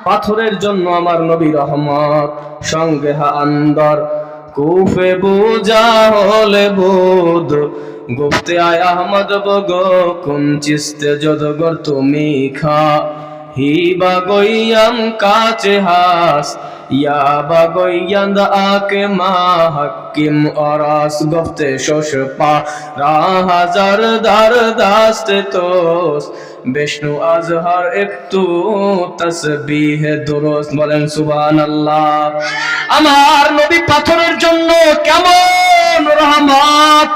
পাথরের জন্য আমার নবী রহমত, সঙ্গে হা আন্দর কুফে বুজা হলে বুদ, গুফতে আয় আহমদ বগো কোন চিস্তে যদগর তুমি খা, হি বাগোয়াম কাচে হাস ইয়া বাগোয়ান্দ আকে মা হাকিম অরাস, গুফতে শোষ পা রা হাজার দার দাস্তে তোস, বিষ্ণু আজহার একটু তসবিহ দুরুস্ত। বলেন সুবহানাল্লাহ। আমার নবী পাথরের জন্য কেমন রহমত।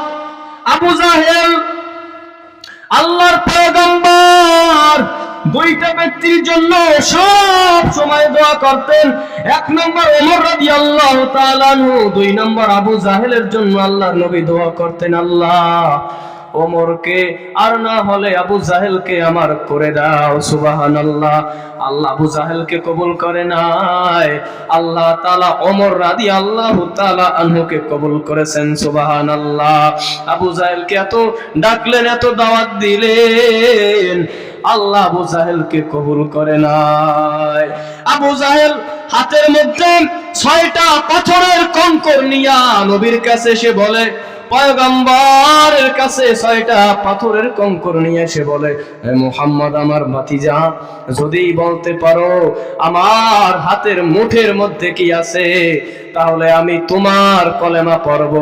আবু জাহেল আল্লাহর পয়গম্বর দুইটা ব্যক্তির জন্য সব সময় দোয়া করতেন। এক নম্বর ওমর রাদিয়াল্লাহু তাআলা আনহু, দুই নম্বর আবু জাহেলের জন্য আল্লাহর নবী দোয়া করতেন, আল্লাহ ওমরকে আর না হলে আবু জাহেলকে আমার করে দাও। সুবহানাল্লাহ। আল্লাহ আবু জাহেলকে কবুল করে নাই, আল্লাহ তাআলা ওমর রাদিয়াল্লাহু তাআলা আনহুকে কবুল করেছেন। সুবহানাল্লাহ। আবু জাহেলকে এত ডাকলেন, এত দাওয়াত দিলেন, আল্লাহ আবু জাহেলকে কবুল করে নাই। আবু জাহেল হাতের মধ্যে 6টা পাথরের কঙ্কর নিয়া নবীর কাছে এসে বলে, পয়গম্বরের কাছে 6টা পাথরের কঙ্কর নিয়ে এসে বলে, হে মুহাম্মদ আমার ভাতিজা, যদি বলতে পারো আমার হাতের মুঠের মধ্যে কি আছে, তাহলে আমি তোমার কলেমা পড়ব,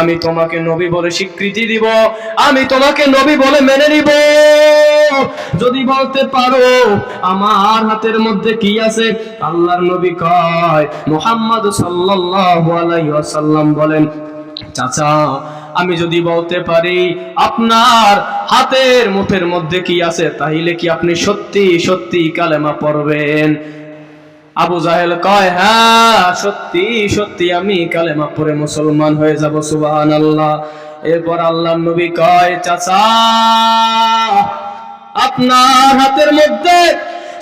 আমি তোমাকে নবী বলে স্বীকৃতি দিব, আমি তোমাকে নবী বলে মেনে নিব। যদি বলতে পারো আমার হাতের মধ্যে কি আছে। আল্লাহর নবী কয়, মুহাম্মদ সাল্লাল্লাহু আলাইহি ওয়াসাল্লাম বলেন, চাচা আমি যদি বলতে পারি আপনার হাতের মুঠের মধ্যে কি আছে, তাহলে কি আপনি সত্যি সত্যি কালেমা পড়বেন? আবু জাহেল কয়, হ্যাঁ সত্যি সত্যি আমি কালেমা পড়ে মুসলমান হয়ে যাব। সুবহানাল্লাহ। এরপর আল্লাহর নবী কয়, চাচা আপনার হাতের মধ্যে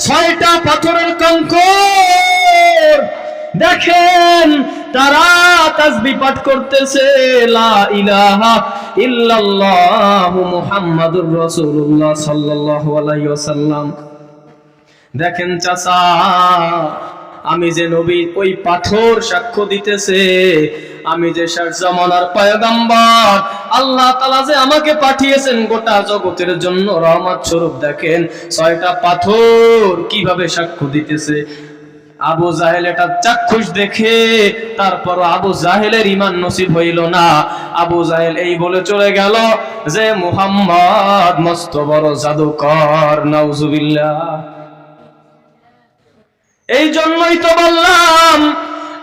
6টা পাথরের কঙ্কর, দেখেন তারা তাসবিহ পাঠ করতেছে, লা ইলাহা ইল্লাল্লাহু মুহাম্মাদুর রাসূলুল্লাহ সাল্লাল্লাহু আলাইহি ওয়াসাল্লাম। দেখেন চাচা, আমি যে নবী, ওই পাথর সাক্ষ্য দিতেছে আমি যে শেষ জামানার পয়গম্বর, আল্লাহ তাআলা যে আমাকে পাঠিয়েছেন গোটা জগতের জন্য রহমত স্বরূপ। দেখেন 6টা পাথর কিভাবে সাক্ষ্য দিতেছে। আবু জাহেল এটা চাক্ষুষ দেখে তারপর আবু জাহেলের ঈমান নসিব হইল না। আবু জাহেল এই বলে চলে গেল যে মুহাম্মদ মস্ত বড় জাদুকর। নাউজুবিল্লাহ। এই জন্যই তো বললাম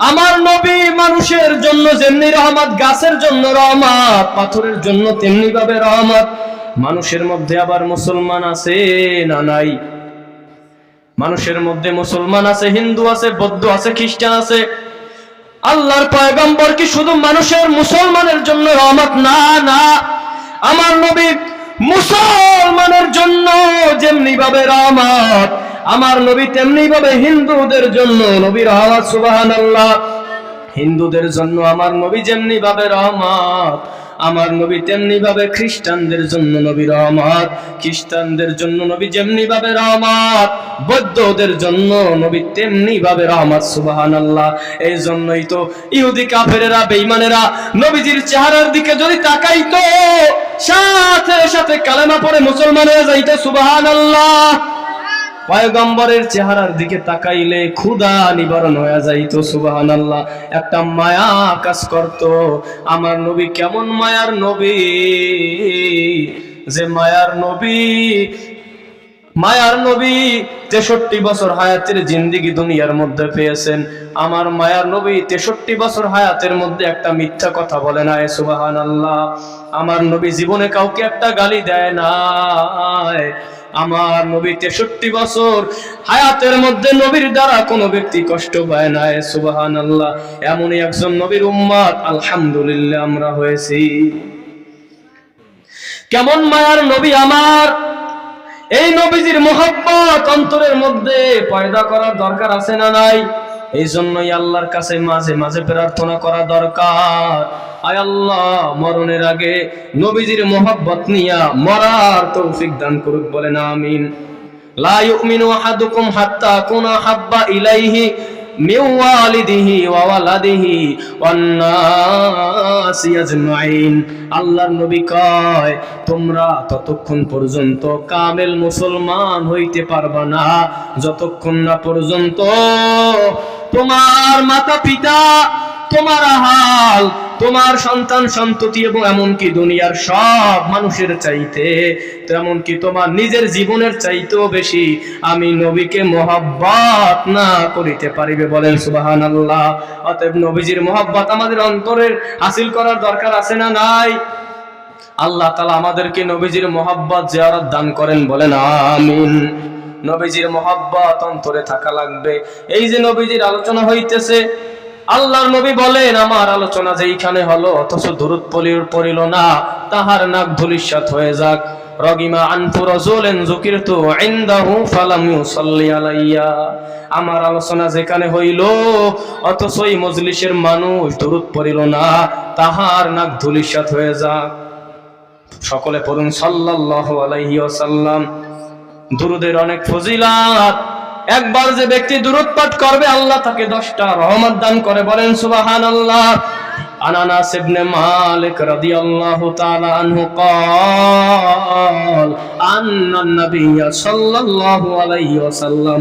আমার নবী মানুষের জন্য যেমনি রহমত, গাছের জন্য রহমত, পাথরের জন্য তেমনি ভাবে রহমত। মানুষের মধ্যে আবার মুসলমান আছে না নাই? মানুষের মধ্যে মুসলমান আছে, হিন্দু আছে, বৌদ্ধ আছে, খ্রিস্টান আছে। আল্লাহর পয়গম্বর কি শুধু মানুষের মুসলমানের জন্য রহমত? না না, আমার নবী মুসলমানের জন্য যেমনি ভাবে রহমত, আমার নবী তেমনি ভাবে হিন্দুদের জন্য নবী রহমত। সুবহানাল্লাহ। হিন্দুদের জন্য আমার নবী যেমনি ভাবে রহমত, আমার নবী তেমনি ভাবে খ্রিস্টানদের জন্য নবী রহমত, খ্রিস্টানদের জন্য নবী যেমনি ভাবে রহমত, বৌদ্ধদের জন্য নবী তেমনি ভাবে রহমত। সুবহানাল্লাহ। এই জন্যই তো ইহুদি কাফেরেরা, বেঈমানেরা নবীজির চেহারার দিকে যদি তাকাইতো সাথে সাথে কালেমা পড়ে মুসলমান হয়ে যাইতো। সুবহানাল্লাহ। পয়গম্বরের চেহারার দিকে তাকাইলে ক্ষুধা নিবারণ হয়ে যাইতো। সুবহানাল্লাহ। একটা মায়া কাজ করত। আমার নবী কেমন মায়ার নবী, যে মায়ার নবী 63 বছর হায়াতের জিন্দেগি দুনিয়ার মধ্যে পেয়েছেন। আমার মায়ার নবী 63 বছর হায়াতের মধ্যে একটা মিথ্যা কথা বলে না। সুবহানাল্লাহ। আমার নবী জীবনে কাউকে একটা গালি দেয় না। আমার নবী 63 বছর হায়াতের মধ্যে নবীর দ্বারা কোনো ব্যক্তি কষ্ট পায় না। সুবহানাল্লাহ। এমনই একজন নবীর উম্মত আলহামদুলিল্লাহ আমরা হয়েছি। কেমন মায়ার নবী আমার! এই নবীজির মহব্বত অন্তরের মধ্যে পয়দা করার দরকার আছে না নাই? এই জন্যই আল্লাহর কাছে মাঝে মাঝে প্রার্থনা করা দরকার, আয় আল্লাহ মরণের আগে নবীজির মহব্বত নিয়া মরার তৌফিক দান করুক। বলেন আমিন। লা ইউমিনু আহাদুকুম হাত্তা কুনা হাব্বা ইলাইহি মিন ওয়ালিদিহি ওয়া ওয়ালাদিহি ওয়ান নাসি আজমাইন। আল্লাহর নবী কয় তোমরা ততক্ষণ পর্যন্ত কামেল মুসলমান হইতে পারবা না যতক্ষণ না পর্যন্ত তোমার মাতা পিতা, তোমার আহাল, তোমার সন্তান সন্ততি এবং এমনকি দুনিয়ার সব মানুষের চাইতে, তো এমনকি তোমার নিজের জীবনের চাইতেও বেশি আমি নবীকে মহব্বত না করিতে পারিবে। বলেন সুবহানাল্লাহ। অতএব নবীজির মহব্বত আমাদের অন্তরের হাসিল করার দরকার আছে না নাই? আল্লাহ তাআলা আমাদেরকে নবীজির মহব্বত জিয়ারত দান করেন, বলেন আমিন। নবীজির মহব্বত অন্তরে থাকা লাগবে। এই যে নবীজির আলোচনা হইতেছে, আল্লাহর নবী বলেন আমার আলোচনা যেইখানে হলো অথচ দুরূদ পড়িল না, তাহার নাক ধূলিসাৎ হয়ে যাক। রগিমা আনফু রাসূলিন যুকিরতু ইনদাহু ফালাম ইউসাল্লি আলাইয়া। আমার আলোচনা যেখানে হইল অথচ এই মজলিসের মানুষ দুরূদ পড়িল না, তাহার নাক ধূলিসাৎ হয়ে যাক। সকলে পড়ুন সাল্লাল্লাহু আলাইহি ওয়াসাল্লাম। দুরূদের অনেক ফজিলত। একবার যে ব্যক্তি দুরূদ পাঠ করবে আল্লাহ তাকে 10টা রহমত দান করে। বলেন সুবহানাল্লাহ। আনাস ইবনে মালিক রাদিয়াল্লাহু তাআলা আনহু قال আন্না নবিয়্য সাল্লাল্লাহু আলাইহি ওয়াসাল্লাম,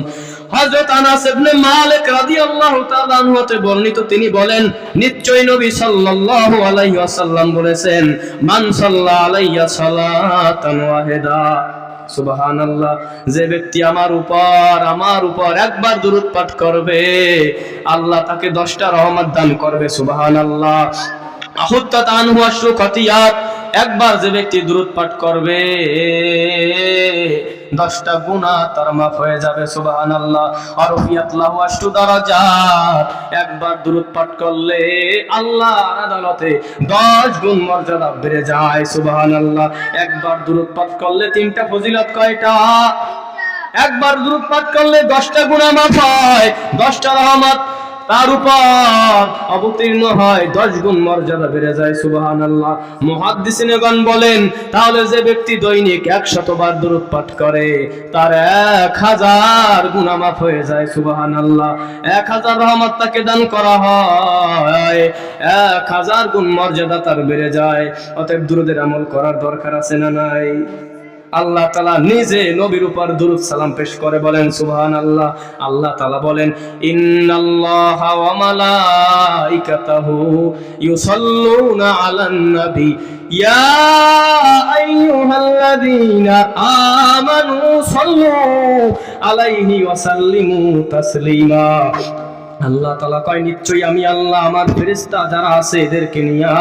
হযরত আনাস ইবনে মালিক রাদিয়াল্লাহু তাআলা আনহু হতে বর্ণিত, তিনি বলেন নিশ্চয় নবী সাল্লাল্লাহু আলাইহি ওয়াসাল্লাম বলেছেন মান সাল্লা আলাইয়া সালাতান ওয়াহিদা। সুবহানাল্লাহ। যে ব্যক্তি আমার উপর একবার দুরূদ পাঠ করবে আল্লাহ তাকে 10টা রহমত দান করবে। সুবহানাল্লাহ। আহুত্তাত আনহু আশরু খাতিয়াত। একবার যে ব্যক্তি দুরূদ পাঠ করবে 10টা গুনাহ তার মাফ হয়ে যাবে। সুবহানাল্লাহ। আরফিয়াত লাহু আশরু দারাজাত। একবার দুরূদ পাঠ করলে আল্লাহর আদালতে 10 গুণ মর্যাদা বেড়ে যায়। সুবহানাল্লাহ। একবার দুরূদ পাঠ করলে 3টা ফজিলত কয়টা? একবার দুরূদ পাঠ করলে 10টা গুনাহ মাফ হয়, 10টা রহমত তার উপর অবতীর্ণ হয়, 10 গুণ মর্যাদা বেড়ে যায়। সুবহানাল্লাহ। মুহাদ্দিসিনগণ বলেন তাহলে যে ব্যক্তি দৈনিক 100 বার দুরূদ পাঠ করে তার 1000 গুনাহ মাফ হয়ে যায়। সুবহানাল্লাহ। 1000 রহমত তাকে দান করা হয়, 1000 গুণ মর্যাদা তার বেড়ে যায়। অতএব দুরূদের আমল করার দরকার আছে না নাই? আল্লাহ তাআলা নিজে নবীর উপর দুরূদ সালাম পেশ করে। বলেন সুবহানাল্লাহ। আল্লাহ তাআলা বলেন ইন্নাল্লাহা ওয়া মালাইকাতাহু ইউসাল্লুনা আলান নবী ইয়া আইয়ুহাল্লাযীনা আমানু সাল্লু আলাইহি ওয়া সাল্লিমু তাসলিমা। আল্লাহ তাআলা কয় নিশ্চয়ই আমি আল্লাহ আমার ফেরেশতা যারা আছে এদেরকে নিয়া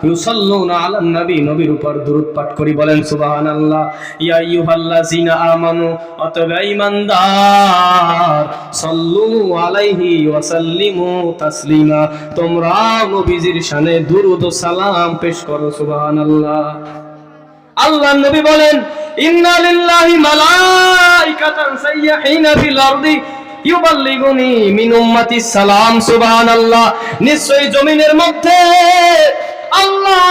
ইউসাল্লুনা আলান নবী, নবীর উপর দুরূদ পাঠ করি। বলেন সুবহানাল্লাহ। ইয়া আইয়ুহাল্লাযীনা আমানু, অতএব ঈমানদার, সাল্লু আলাইহি ওয়া সাল্লিমু তাসলিমা, তোমরা নবীজির শানে দুরূদ ও সালাম পেশ করো। সুবহানাল্লাহ। আল্লাহর নবী বলেন ইন্না লিল্লাহি মালাইকাতান সাইয়্যাহিনা ফিল আরদি ইউবাল্লিগুনি মিন উম্মতি সালাম। সুবহানাল্লাহ। নিশ্চয়ই জমিনের মধ্যে আল্লাহ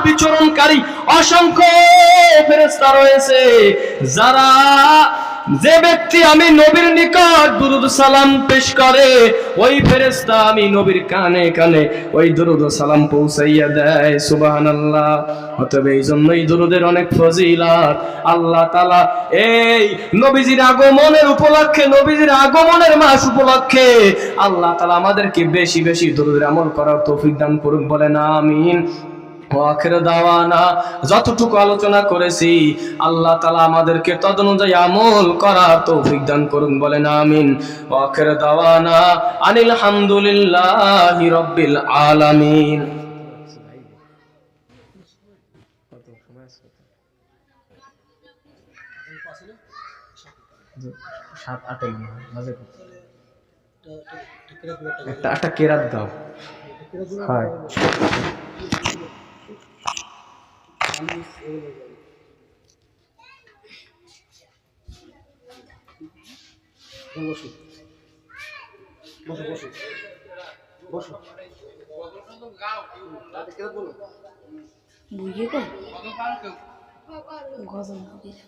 বিচরণকারী অসংখ্য ফেরেশতা রয়েছে যারা, যে ব্যক্তি আমি নবীর নিকট দুরূদ সালাম পেশ করে ওই ফেরেশতা আমি নবীর কানে কানে ওই দুরূদ সালাম পৌঁছাইয়া দেয়। সুবহানাল্লাহ। অতএব এই জন্যই দুরূদের অনেক ফজিলত। আল্লাহ তাআলা এই নবীজির আগমনের উপলক্ষে, নবীজির আগমনের মাস উপলক্ষে আল্লাহ তাআলা আমাদেরকে বেশি বেশি দুরূদের আমল করার তৌফিক দান করুন। বলেন আমিন। আখির দাওয়ানা, যতটুকু আলোচনা করেছি আল্লাহ তাআলা আমাদেরকে তদনুযায়ী আমল করার তৌফিক দান করুন। বলেন আমিন। আখির দাওয়ানা আনিল হামদুলিল্লাহি রাব্বিল আলামিন। একটা কেরাত দাও। হয় বুঝিয়ে